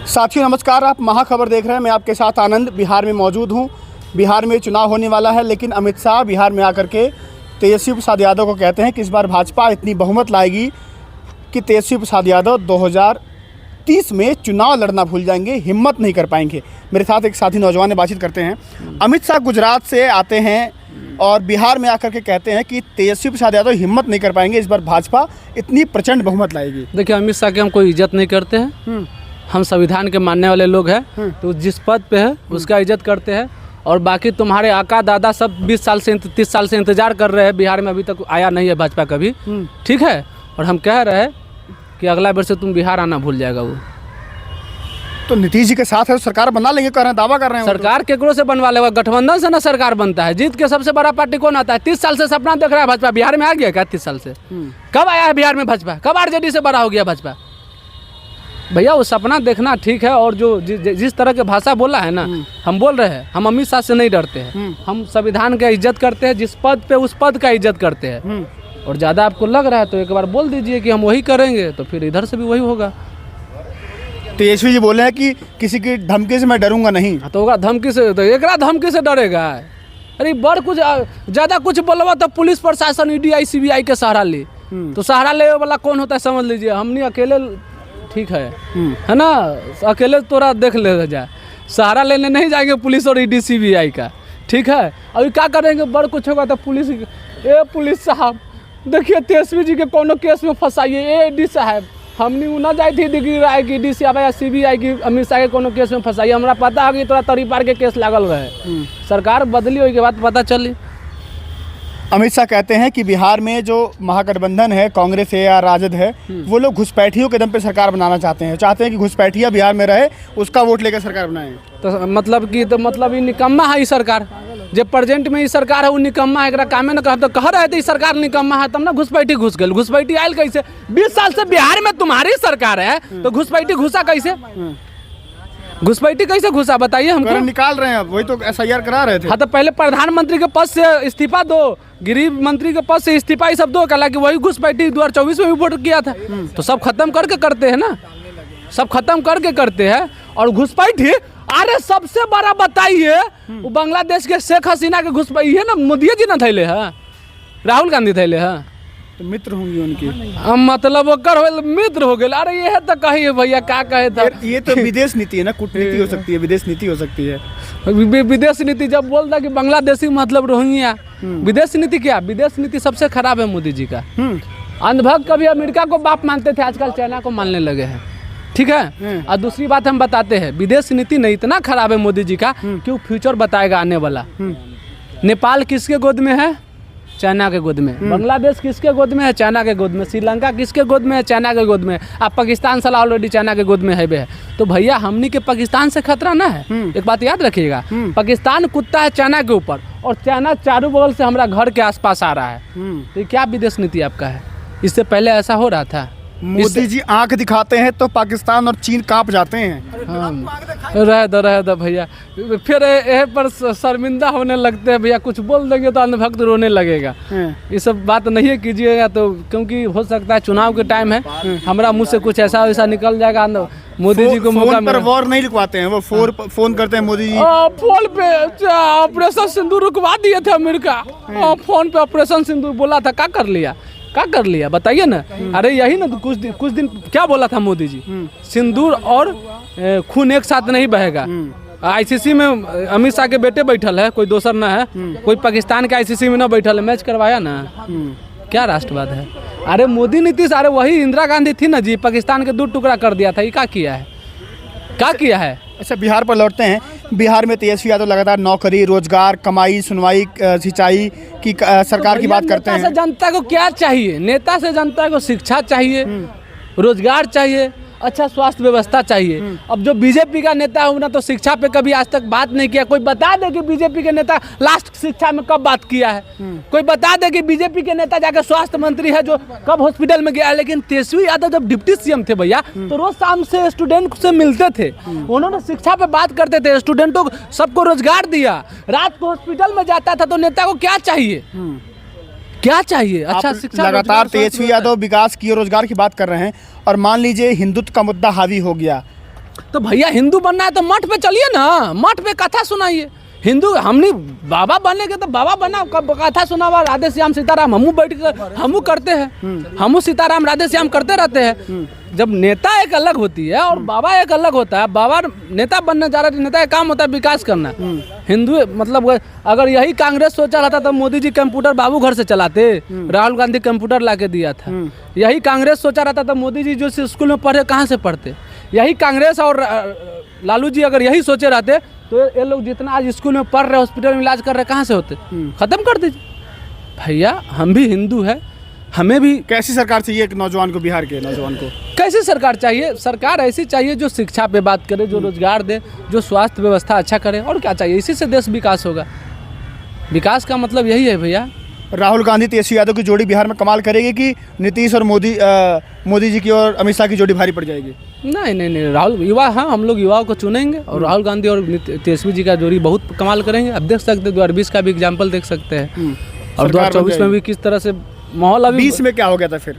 साथियों नमस्कार, आप महाखबर देख रहे हैं। मैं आपके साथ आनंद बिहार में मौजूद हूं। बिहार में चुनाव होने वाला है, लेकिन अमित शाह बिहार में आकर के तेजस्वी प्रसाद यादव को कहते हैं कि इस बार भाजपा इतनी बहुमत लाएगी कि तेजस्वी प्रसाद यादव 2030 में चुनाव लड़ना भूल जाएंगे, हिम्मत नहीं कर पाएंगे। मेरे साथ एक साथी नौजवान ने बातचीत करते हैं। अमित शाह गुजरात से आते हैं और बिहार में आकर के कहते हैं कि तेजस्वी प्रसाद यादव हिम्मत नहीं कर पाएंगे, इस बार भाजपा इतनी प्रचंड बहुमत लाएगी। देखिए, अमित शाह की हम कोई इज्जत नहीं करते हैं। हम संविधान के मानने वाले लोग हैं, तो जिस पद पे है उसका इज्जत करते हैं। और बाकी तुम्हारे आका दादा सब 20 साल से 30 साल से इंतजार कर रहे हैं, बिहार में अभी तक आया नहीं है भाजपा कभी। ठीक है, और हम कह रहे हैं कि अगला वर्ष से तुम बिहार आना भूल जाएगा। वो तो नीतीश जी के साथ है, सरकार बना लेंगे, कर रहे हैं, दावा कर रहे हैं। सरकार केकरो से बनवा लेगा, गठबंधन से ना सरकार बनता है। जीत के सबसे बड़ा पार्टी कौन आता है? 30 साल से सपना देख रहा है भाजपा। बिहार में आ गया क्या 30 साल से? कब आया है बिहार में भाजपा? कब आरजेडी से बड़ा हो गया भाजपा? भैया वो सपना देखना ठीक है। और जो जिस तरह के भाषा बोला है ना, हम बोल रहे हैं, हम अमित शाह से नहीं डरते हैं। हम संविधान का इज्जत करते हैं, जिस पद पे उस पद का इज्जत करते हैं। और ज़्यादा आपको लग रहा है तो एक बार बोल दीजिए कि हम वही करेंगे, तो फिर इधर से भी वही होगा। तेजस्वी जी बोले हैं कि किसी की धमकी से मैं डरूंगा नहीं। तो होगा धमकी से, तो एक धमकी से डरेगा? अरे बड़ कुछ ज़्यादा कुछ बोलवा तो पुलिस प्रशासन ईडी सीबीआई के सहारा ले। तो सहारा ले वाला कौन होता है समझ लीजिए। हमने अकेले ठीक है ना, अकेले तोरा देख ले जाए, सहारा लेने नहीं जाएंगे पुलिस और ईडी सीबीआई का। ठीक है, अभी क्या करेंगे? बड़ कुछ होगा तो पुलिस साहब देखिए तेजस्वी जी के कोनो केस में फंसाइए। ईडी साहब हमने ना जाए थी डिग्री राय की डी सी या सीबीआई की, अमित शाह के कोनो केस में फंसाइए। हमरा पता है कि तोरा तरी पार के केस लागल रहे। सरकार बदली हुई के बाद पता चली। अमित शाह कहते हैं कि बिहार में जो महागठबंधन है, कांग्रेस है या राजद है, वो लोग घुसपैठियों के दम पे सरकार बनाना चाहते हैं कि घुसपैठिया बिहार में रहे, उसका वोट लेकर सरकार बनाए। तो मतलब ये निकम्मा है। ये सरकार जो प्रेजेंट में ये सरकार है वो निकम्मा है। कामे न कह रहे थे सरकार निकम्मा है, तब ना घुसपैठी घुस गई। घुसपैठी आयल कैसे? 20 साल से बिहार में तुम्हारी सरकार है, तो घुसपैठी घुसा कैसे? घुसपैठी कैसे घुसा बताइए हमको। निकाल रहे हैं, वही तो एसआईआर करा रहे थे। हाँ, तो पहले प्रधानमंत्री के पद से इस्तीफा दो, गृह मंत्री के पद से इस्तीफा, ये सब दो। हालांकि वही घुसपैठी 2024 में भी वोट किया था। तो सब खत्म करके करते हैं ना, सब खत्म करके करते हैं। और घुसपैठी, अरे सबसे बड़ा बताइए, वो बांग्लादेश के शेख हसीना के घुसपैठी है ना, मोदी जी ना थैले है, राहुल गांधी थैले है। तो मित्र होंगी उनकी, मतलब मित्र हो गए। अरे ये तो कहिए भैया, क्या कहे था? ये तो विदेश नीति है ना, कूटनीति हो सकती है, विदेश नीति हो सकती है। विदेश नीति जब बोलता कि बांग्लादेशी मतलब रोहिंग्या, विदेश नीति क्या? विदेश नीति सबसे खराब है मोदी जी का। अंधभक्त कभी अमेरिका को बाप मानते थे, आजकल चाइना को मानने लगे हैं। ठीक है, और दूसरी बात हम बताते हैं, विदेश नीति नहीं इतना खराब है मोदी जी का कि वो फ्यूचर बताएगा आने वाला। नेपाल किसके गोद में है? चाइना के गोद में। बांग्लादेश किसके गोद में है? चाइना के गोद में। श्रीलंका किसके गोद में है? चाइना के गोद में। अब पाकिस्तान साला ऑलरेडी चाइना के गोद में है। तो भैया हमनी के पाकिस्तान से खतरा ना है। एक बात याद रखिएगा, पाकिस्तान कुत्ता है चाइना के ऊपर, और चाइना चारों बगल से हमारा घर के आसपास आ रहा है। तो क्या विदेश नीति आपका है? इससे पहले ऐसा हो रहा था? मोदी जी आंख दिखाते हैं तो पाकिस्तान और चीन कांप जाते हैं। रह दो भैया, फिर यह पर शर्मिंदा होने लगते हैं भैया। कुछ बोल देंगे तो अंधभक्त रोने लगेगा। ये सब बात नहीं कीजिएगा, तो क्योंकि हो सकता है चुनाव के टाइम है, हमारा मुंह से कुछ ऐसा निकल जाएगा। मोदी जी को मौका पर वॉर नहीं लिखवाते हैं, वो फोन करते हैं मोदी जी। फोन पे ऑपरेशन सिंदूर रुकवा दिए थे अमेरिका। फोन पे ऑपरेशन सिंदूर बोला था, क्या कर लिया बताइए ना। अरे यही ना, तो कुछ दिन क्या बोला था मोदी जी? सिंदूर और खून एक साथ नहीं बहेगा। आईसीसी में अमित शाह के बेटे बैठल है, कोई दूसर ना है, कोई पाकिस्तान के आईसीसी में ना बैठल है, मैच करवाया ना। क्या राष्ट्रवाद है? अरे मोदी नीतीश, अरे वही इंदिरा गांधी थी ना जी, पाकिस्तान के 2 टुकड़ा कर दिया था। ये क्या किया है? अच्छा, बिहार पर लौटते हैं। बिहार में तेजस्वी यादव लगातार नौकरी, रोजगार, कमाई, सुनवाई, सिंचाई की सरकार की बात करते हैं। नेता से जनता को क्या चाहिए? नेता से जनता को शिक्षा चाहिए, रोजगार चाहिए, अच्छा स्वास्थ्य व्यवस्था चाहिए। अब जो बीजेपी का नेता है ना, तो शिक्षा पे कभी आज तक बात नहीं किया। कोई बता दे कि बीजेपी के नेता लास्ट शिक्षा में कब बात किया है? कोई बता दे कि बीजेपी के नेता जाकर स्वास्थ्य मंत्री है जो कब हॉस्पिटल में गया है? लेकिन तेजस्वी यादव जब डिप्टी सीएम थे भैया, तो रोज शाम से स्टूडेंट से मिलते थे, उन्होंने शिक्षा पे बात करते थे, स्टूडेंटों को सबको रोजगार दिया, रात को हॉस्पिटल में जाता था। तो नेता को क्या चाहिए? अच्छा शिक्षा। लगातार तेजस्वी यादव विकास की, रोजगार की बात कर रहे हैं, और मान लीजिए हिंदुत्व का मुद्दा हावी हो गया, तो भैया हिंदू बनना है तो मठ पे चलिए ना, मठ पे कथा सुनाइए। हिंदू हमने बाबा बनने के तो बाबा बना, कथा सुनावा राधे श्याम सीताराम, हमू बैठ कर हमू करते हैं, हमू सीताराम राधे श्याम करते रहते हैं। जब नेता एक अलग होती है और बाबा एक अलग होता है, बाबा नेता बनने जा रहा है, नेता का काम होता है विकास करना। हिंदू मतलब अगर यही कांग्रेस सोचा रहता तो मोदी जी कंप्यूटर बाबू घर से चलाते, राहुल गांधी कंप्यूटर ला के दिया था। यही कांग्रेस सोचा रहता तो मोदी जी जो स्कूल में पढ़े कहाँ से पढ़ते। यही कांग्रेस और लालू जी अगर यही सोचे रहते तो ये लोग जितना आज स्कूल में पढ़ रहे, हॉस्पिटल में इलाज कर रहे, कहाँ से होते। खत्म कर दीजिए भैया, हम भी हिंदू है, हमें भी। कैसी सरकार चाहिए एक नौजवान को, बिहार के नौजवान को? कैसी सरकार चाहिए? सरकार ऐसी चाहिए जो शिक्षा पे बात करे, जो रोजगार दे, जो स्वास्थ्य व्यवस्था अच्छा करे, और क्या चाहिए। इसी से देश विकास होगा। विकास का मतलब यही है भैया। राहुल गांधी तेजस्वी यादव की जोड़ी बिहार में कमाल करेगी कि नीतीश और मोदी जी की और अमित शाह की जोड़ी भारी पड़ जाएगी? नहीं, राहुल युवा, हाँ हम लोग युवाओं को चुनेंगे और राहुल गांधी और तेजस्वी जी का जोड़ी बहुत कमाल करेंगे। अब देख सकते हैं 2020 का भी एग्जाम्पल देख सकते हैं, और 2024 में भी किस तरह से माहौल। अभी 20 में क्या हो गया था फिर?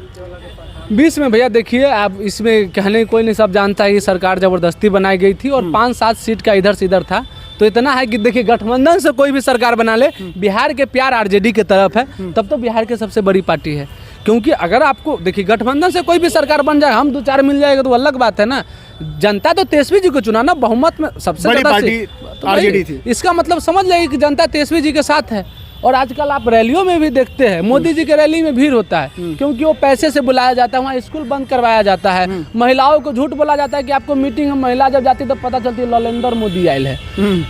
20 में भैया देखिए, आप इसमें कहने कोई नहीं, सब जानता है ये सरकार ज़बरदस्ती बनाई गई थी और 5-7 सीट का इधर से इधर था। तो इतना है कि देखिए, गठबंधन से कोई भी सरकार बना ले, बिहार के प्यार आरजेडी के तरफ है, तब तो बिहार के सबसे बड़ी पार्टी है। क्योंकि अगर आपको देखिए गठबंधन से कोई भी सरकार बन जाए, हम 2-4 मिल जाएगा तो अलग बात है ना। जनता तो तेजस्वी जी को चुना ना, बहुमत में सबसे बड़ी ज़्यादा पार्टी आरजेडी थी। इसका मतलब समझ जाइए कि जनता तेजस्वी जी के साथ है। और आजकल आप रैलियों में भी देखते हैं, मोदी जी के रैली में भीड़ होता है, क्योंकि वो पैसे से बुलाया जाता है, वहाँ स्कूल बंद करवाया जाता है, महिलाओं को झूठ बोला जाता है कि आपको मीटिंग में महिला जब जाती है तो पता चलती है ललेंदर मोदी आयल है।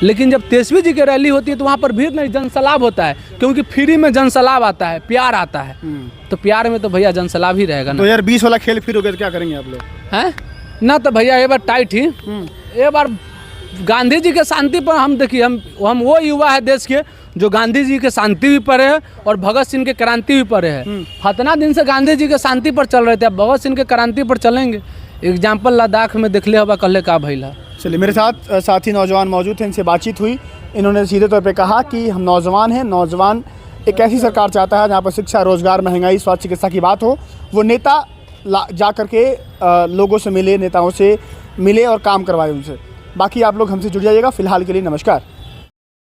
लेकिन जब तेजस्वी जी की रैली होती है तो वहाँ पर भीड़ नहीं, जनसलाब होता है, क्योंकि फ्री में जनसलाब आता है, प्यार आता है। तो प्यार में तो भैया जनसलाब ही रहेगा ना। 2020 वाला खेल फिर हो गया तो क्या करेंगे आप लोग? हैं ना, तो भैया ये बार टाइट ही, ये बार गांधी जी के शांति पर हम देखिए, हम वो युवा है देश के जो गांधी जी के शांति भी पढ़े हैं और भगत सिंह के क्रांति भी पढ़े हैं। इतना दिन से गांधी जी के शांति पर चल रहे थे, अब भगत सिंह के क्रांति पर चलेंगे। एग्जाम्पल लद्दाख में देख ले होगा कल का भैला। चलिए, मेरे साथ साथी नौजवान मौजूद थे, इनसे बातचीत हुई। इन्होंने सीधे तौर पे कहा कि हम नौजवान हैं, नौजवान एक ऐसी सरकार चाहता है जहाँ पर शिक्षा, रोजगार, महंगाई, स्वास्थ्य, चिकित्सा की बात हो। वो नेता जा करके लोगों से मिले, नेताओं से मिले और काम करवाए उनसे। बाकी आप लोग हमसे जुड़ जाइएगा। फिलहाल के लिए नमस्कार।